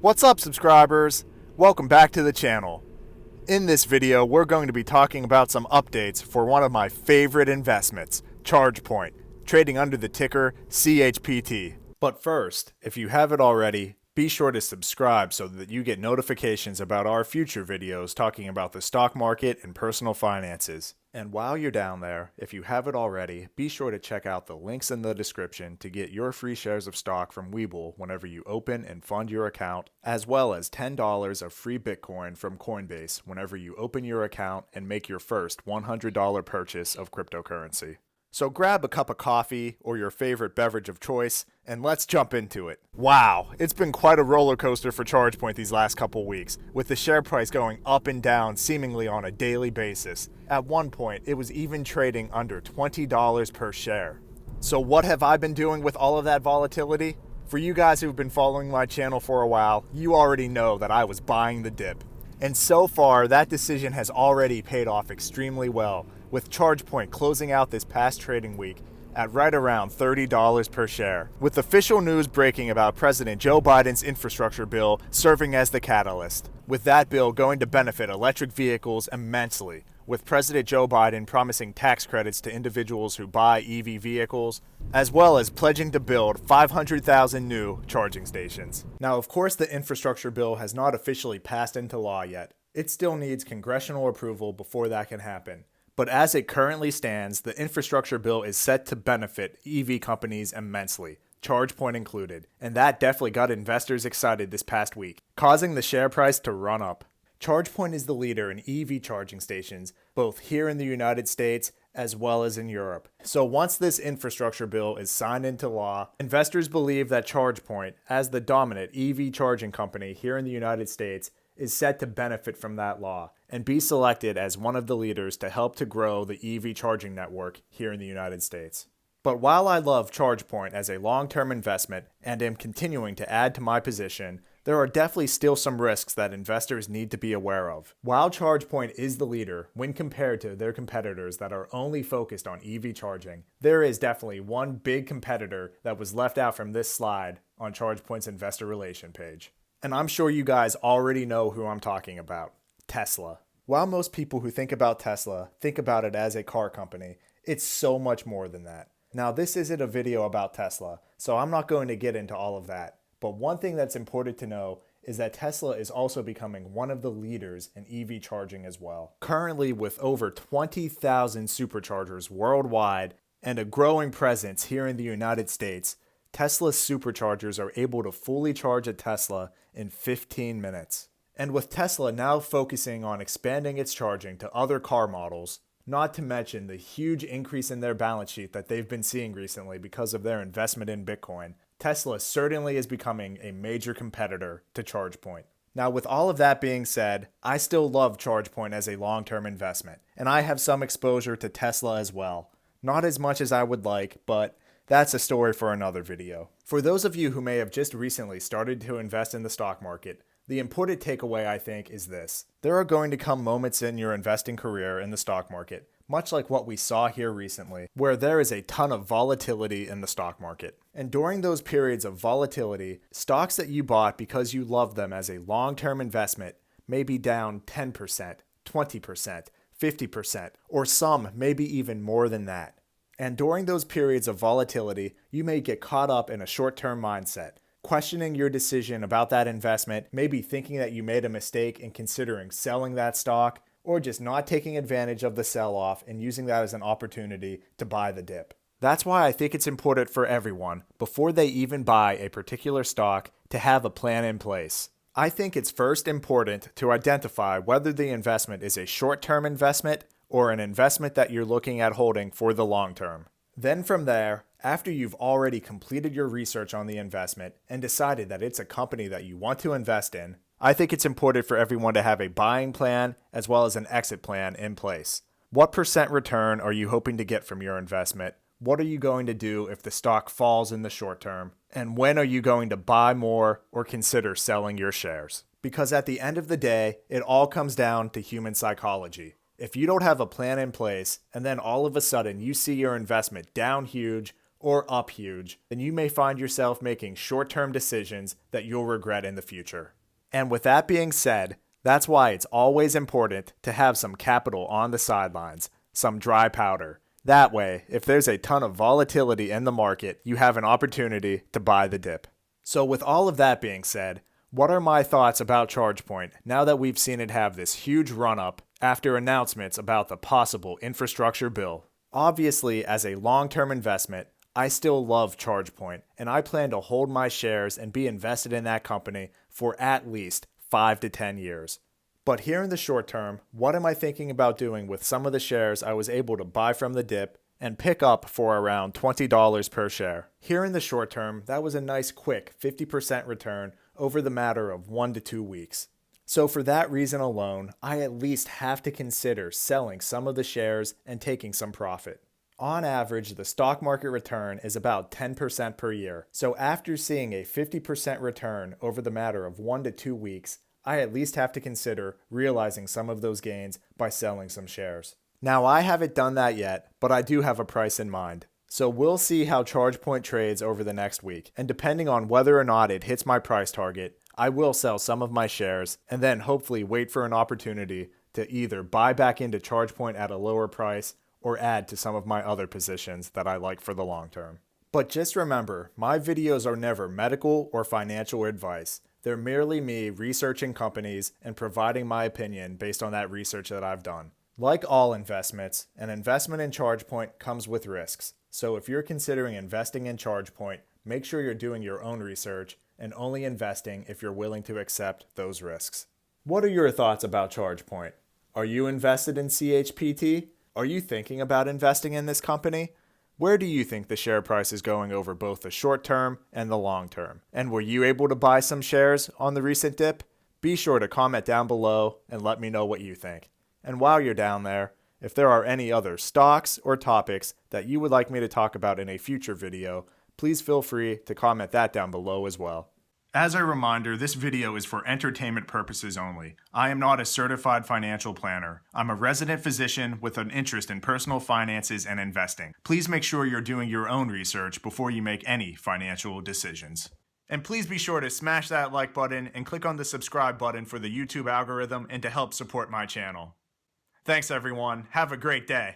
What's up, subscribers? Welcome back to the channel. In this video, we're going to be talking about some updates for one of my favorite investments, Chargepoint, trading under the ticker CHPT. But first, if you haven't already, be sure to subscribe so that you get notifications about our future videos talking about the stock market and personal finances. And while you're down there, if you haven't already, be sure to check out the links in the description to get your free shares of stock from Webull whenever you open and fund your account, as well as $10 of free Bitcoin from Coinbase whenever you open your account and make your first $100 purchase of cryptocurrency. So grab a cup of coffee or your favorite beverage of choice, and let's jump into it. Wow, it's been quite a roller coaster for Chargepoint these last couple weeks, with the share price going up and down seemingly on a daily basis. At one point, it was even trading under $20 per share. So what have I been doing with all of that volatility? For you guys who've been following my channel for a while, you already know that I was buying the dip. And so far, that decision has already paid off extremely well, with Chargepoint closing out this past trading week at right around $30 per share, with official news breaking about President Joe Biden's infrastructure bill serving as the catalyst, with that bill going to benefit electric vehicles immensely, with President Joe Biden promising tax credits to individuals who buy EV vehicles, as well as pledging to build 500,000 new charging stations. Now, of course, the infrastructure bill has not officially passed into law yet. It still needs congressional approval before that can happen. But as it currently stands, the infrastructure bill is set to benefit EV companies immensely, Chargepoint included, and that definitely got investors excited this past week, causing the share price to run up. Chargepoint is the leader in EV charging stations, both here in the United States as well as in Europe. So once this infrastructure bill is signed into law, investors believe that Chargepoint, as the dominant EV charging company here in the United States, is set to benefit from that law and be selected as one of the leaders to help to grow the EV charging network here in the United States. But while I love Chargepoint as a long-term investment and am continuing to add to my position, there are definitely still some risks that investors need to be aware of. While Chargepoint is the leader when compared to their competitors that are only focused on EV charging, there is definitely one big competitor that was left out from this slide on Chargepoint's investor relation page. And I'm sure you guys already know who I'm talking about, Tesla. While most people who think about Tesla think about it as a car company, it's so much more than that. Now, this isn't a video about Tesla, so I'm not going to get into all of that. But one thing that's important to know is that Tesla is also becoming one of the leaders in EV charging as well. Currently, with over 20,000 superchargers worldwide and a growing presence here in the United States, Tesla's superchargers are able to fully charge a Tesla in 15 minutes. And with Tesla now focusing on expanding its charging to other car models, not to mention the huge increase in their balance sheet that they've been seeing recently because of their investment in Bitcoin, Tesla certainly is becoming a major competitor to Chargepoint. Now, with all of that being said, I still love Chargepoint as a long-term investment, and I have some exposure to Tesla as well. Not as much as I would like, but that's a story for another video. For those of you who may have just recently started to invest in the stock market, the important takeaway, I think, is this. There are going to come moments in your investing career in the stock market, much like what we saw here recently, where there is a ton of volatility in the stock market. And during those periods of volatility, stocks that you bought because you love them as a long-term investment may be down 10%, 20%, 50%, or some maybe even more than that. And during those periods of volatility, you may get caught up in a short-term mindset, questioning your decision about that investment, maybe thinking that you made a mistake in considering selling that stock, or just not taking advantage of the sell-off and using that as an opportunity to buy the dip. That's why I think it's important for everyone, before they even buy a particular stock, to have a plan in place. I think it's first important to identify whether the investment is a short-term investment or an investment that you're looking at holding for the long term. Then from there, after you've already completed your research on the investment and decided that it's a company that you want to invest in, I think it's important for everyone to have a buying plan as well as an exit plan in place. What percent return are you hoping to get from your investment? What are you going to do if the stock falls in the short term? And when are you going to buy more or consider selling your shares? Because at the end of the day, it all comes down to human psychology. If you don't have a plan in place and then all of a sudden you see your investment down huge or up huge, then you may find yourself making short-term decisions that you'll regret in the future. And with that being said, that's why it's always important to have some capital on the sidelines, some dry powder. That way, if there's a ton of volatility in the market, you have an opportunity to buy the dip. So with all of that being said, what are my thoughts about Chargepoint now that we've seen it have this huge run-up after announcements about the possible infrastructure bill? Obviously, as a long-term investment, I still love Chargepoint, and I plan to hold my shares and be invested in that company for at least 5 to 10 years. But here in the short term, what am I thinking about doing with some of the shares I was able to buy from the dip and pick up for around $20 per share? Here in the short term, that was a nice quick 50% return over the matter of 1 to 2 weeks. So for that reason alone, I at least have to consider selling some of the shares and taking some profit. On average, the stock market return is about 10% per year. So after seeing a 50% return over the matter of 1 to 2 weeks, I at least have to consider realizing some of those gains by selling some shares. Now, I haven't done that yet, but I do have a price in mind. So we'll see how Chargepoint trades over the next week, and depending on whether or not it hits my price target, I will sell some of my shares and then hopefully wait for an opportunity to either buy back into Chargepoint at a lower price or add to some of my other positions that I like for the long term. But just remember, my videos are never medical or financial advice. They're merely me researching companies and providing my opinion based on that research that I've done. Like all investments, an investment in Chargepoint comes with risks. So if you're considering investing in Chargepoint, make sure you're doing your own research and only investing if you're willing to accept those risks. What are your thoughts about Chargepoint? Are you invested in CHPT? Are you thinking about investing in this company? Where do you think the share price is going over both the short term and the long term? And were you able to buy some shares on the recent dip? Be sure to comment down below and let me know what you think. And while you're down there, if there are any other stocks or topics that you would like me to talk about in a future video, please feel free to comment that down below as well. As a reminder, this video is for entertainment purposes only. I am not a certified financial planner. I'm a resident physician with an interest in personal finances and investing. Please make sure you're doing your own research before you make any financial decisions. And please be sure to smash that like button and click on the subscribe button for the YouTube algorithm and to help support my channel. Thanks everyone. Have a great day.